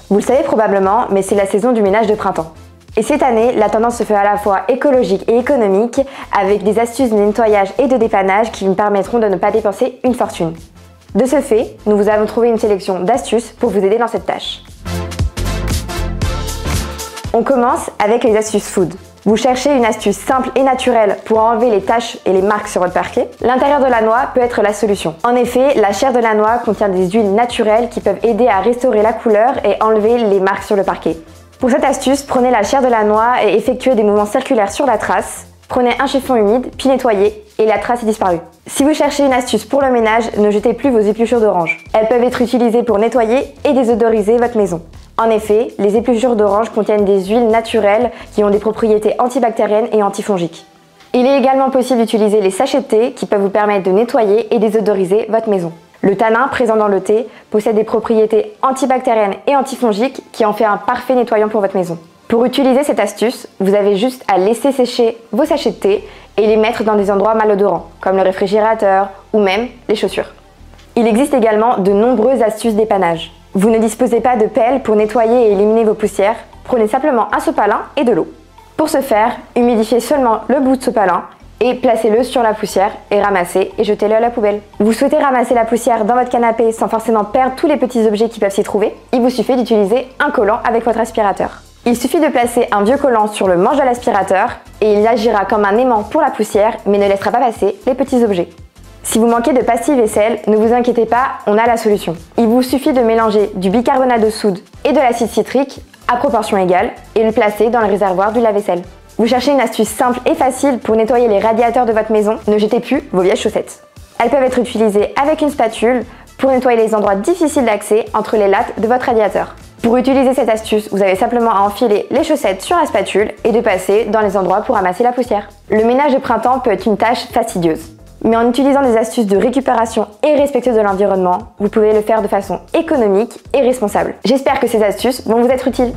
Vous le savez probablement, mais c'est la saison du ménage de printemps. Et cette année, la tendance se fait à la fois écologique et économique, avec des astuces de nettoyage et de dépannage qui vous permettront de ne pas dépenser une fortune. De ce fait, nous vous avons trouvé une sélection d'astuces pour vous aider dans cette tâche. On commence avec les astuces food. Vous cherchez une astuce simple et naturelle pour enlever les taches et les marques sur votre parquet? L'intérieur de la noix peut être la solution. En effet, la chair de la noix contient des huiles naturelles qui peuvent aider à restaurer la couleur et enlever les marques sur le parquet. Pour cette astuce, prenez la chair de la noix et effectuez des mouvements circulaires sur la trace. Prenez un chiffon humide, puis nettoyez, et la trace est disparue. Si vous cherchez une astuce pour le ménage, ne jetez plus vos épluchures d'orange. Elles peuvent être utilisées pour nettoyer et désodoriser votre maison. En effet, les épluchures d'orange contiennent des huiles naturelles qui ont des propriétés antibactériennes et antifongiques. Il est également possible d'utiliser les sachets de thé qui peuvent vous permettre de nettoyer et désodoriser votre maison. Le tanin présent dans le thé possède des propriétés antibactériennes et antifongiques qui en fait un parfait nettoyant pour votre maison. Pour utiliser cette astuce, vous avez juste à laisser sécher vos sachets de thé et les mettre dans des endroits malodorants, comme le réfrigérateur ou même les chaussures. Il existe également de nombreuses astuces d'épannage. Vous ne disposez pas de pelle pour nettoyer et éliminer vos poussières, prenez simplement un sopalin et de l'eau. Pour ce faire, humidifiez seulement le bout de sopalin et placez-le sur la poussière et ramassez et jetez-le à la poubelle. Vous souhaitez ramasser la poussière dans votre canapé sans forcément perdre tous les petits objets qui peuvent s'y trouver? Il vous suffit d'utiliser un collant avec votre aspirateur. Il suffit de placer un vieux collant sur le manche de l'aspirateur et il agira comme un aimant pour la poussière mais ne laissera pas passer les petits objets. Si vous manquez de pastille vaisselle, ne vous inquiétez pas, on a la solution. Il vous suffit de mélanger du bicarbonate de soude et de l'acide citrique à proportion égale et le placer dans le réservoir du lave-vaisselle. Vous cherchez une astuce simple et facile pour nettoyer les radiateurs de votre maison, ne jetez plus vos vieilles chaussettes. Elles peuvent être utilisées avec une spatule pour nettoyer les endroits difficiles d'accès entre les lattes de votre radiateur. Pour utiliser cette astuce, vous avez simplement à enfiler les chaussettes sur la spatule et de passer dans les endroits pour ramasser la poussière. Le ménage de printemps peut être une tâche fastidieuse. Mais en utilisant des astuces de récupération et respectueuses de l'environnement, vous pouvez le faire de façon économique et responsable. J'espère que ces astuces vont vous être utiles.